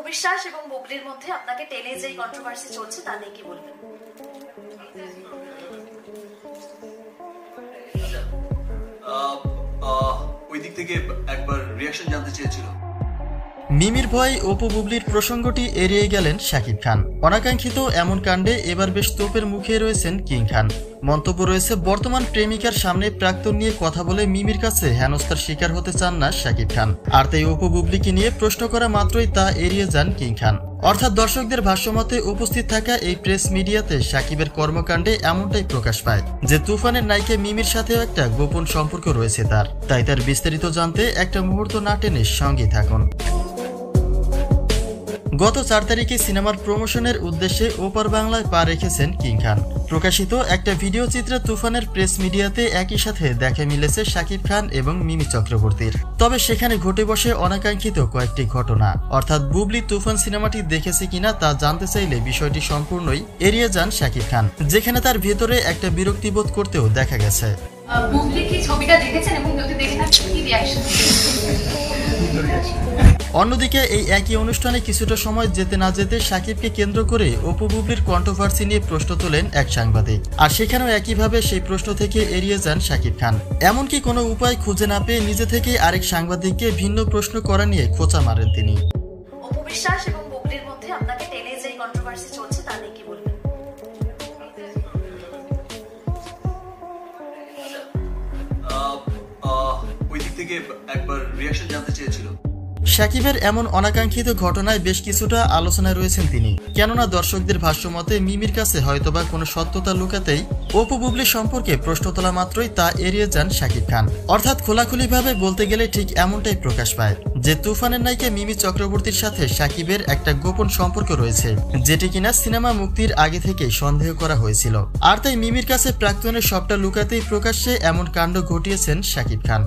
বিশ্বাস এবং বুবলির মধ্যে আপনাকে টেনে যে কন্ট্রোভার্সি চলছে তা নিয়ে কি বলবেন? ওই দিক থেকে একবার রিঅ্যাকশন জানতে চেয়েছিল। মিমির ভয় অপু বুবলির প্রসঙ্গটি এড়িয়ে গেলেন শাকিব খান। অনাকাঙ্ক্ষিত এমন কাণ্ডে এবার বেশ তোপের মুখে রয়েছেন কিং খান। মন্তব্য রয়েছে, বর্তমান প্রেমিকার সামনে প্রাক্তন নিয়ে কথা বলে মিমির কাছে হেনস্থার শিকার হতে চান না শাকিব খান। আর তাই অপু বুবলিকে নিয়ে প্রশ্ন করা মাত্রই তা এড়িয়ে যান কিং খান। অর্থাৎ দর্শকদের ভাষ্যমতে উপস্থিত থাকা এই প্রেস মিডিয়াতে শাকিবের কর্মকাণ্ডে এমনটাই প্রকাশ পায় যে তুফানের নায়িকা মিমির সাথেও একটা গোপন সম্পর্ক রয়েছে তার। তাই তার বিস্তারিত জানতে একটা মুহূর্ত না টেনে সঙ্গেই থাকুন। গত 4 তারিখে সিনেমার প্রমোশনের উদ্দেশ্যে ওপার বাংলায় পা রেখেছেন কিং খান। প্রকাশিত একটা ভিডিও চিত্রে তুফানের প্রেস মিডিয়াতে একই সাথে দেখা মিলেছে শাকিব খান এবং মিমি চক্রবর্তীর। তবে সেখানে ঘটে বসে অনাকাঙ্ক্ষিত কয়েকটি ঘটনা। অর্থাৎ বুবলি তুফান সিনেমাটি দেখেছে কিনা তা জানতে চাইলে বিষয়টি সম্পূর্ণই এড়িয়ে যান শাকিব খান, যেখানে তার ভেতরে একটা বিরক্তিবোধ করতেও দেখা গেছে। বুবলি কি ছবিটা দেখেছেন এবং যদি দেখে থাকেন কি রিঅ্যাকশন? অন্যদিকে এই একই অনুষ্ঠানে কিছুটা সময় যেতে না যেতে শাকিবকে কেন্দ্র করে অপু বুবলির কন্ট্রোভার্সি নিয়ে প্রশ্ন তোলেন এক সাংবাদিক। আর সেখানেও একইভাবে সেই প্রশ্ন থেকে এড়িয়ে যান শাকিব খান। এমনকি কোনো উপায় খুঁজে না পেয়ে নিজে থেকে আরেক সাংবাদিককে ভিন্ন প্রশ্ন করা নিয়ে খোঁচা মারেন তিনি। অপু বিশ্বাস এবং বুবলির মধ্যে আপনাকে টেনে যে কন্ট্রোভার্সি চলছে তা নিয়ে কি বলবেন? ওই দিক থেকে একবার রিঅ্যাকশন জানতে চেয়েছিল। শাকিবের এমন অনাকাঙ্ক্ষিত ঘটনায় বেশ কিছুটা আলোচনায় রয়েছেন তিনি। কেননা দর্শকদের ভাষ্যমতে মিমির কাছে হয়তোবা কোনো সত্যতা লুকাতেই অপু বুবলি সম্পর্কে প্রশ্ন তোলা মাত্রই তা এড়িয়ে যান শাকিব খান। অর্থাৎ খোলাখুলিভাবে বলতে গেলে ঠিক এমনটাই প্রকাশ পায় যে তুফানের নায়িকা মিমি চক্রবর্তীর সাথে শাকিবের একটা গোপন সম্পর্ক রয়েছে, যেটি কিনা সিনেমা মুক্তির আগে থেকেই সন্দেহ করা হয়েছিল। আর তাই মিমির কাছে প্রাক্তনের সবটা লুকাতেই প্রকাশ্যে এমন কাণ্ড ঘটিয়েছেন শাকিব খান।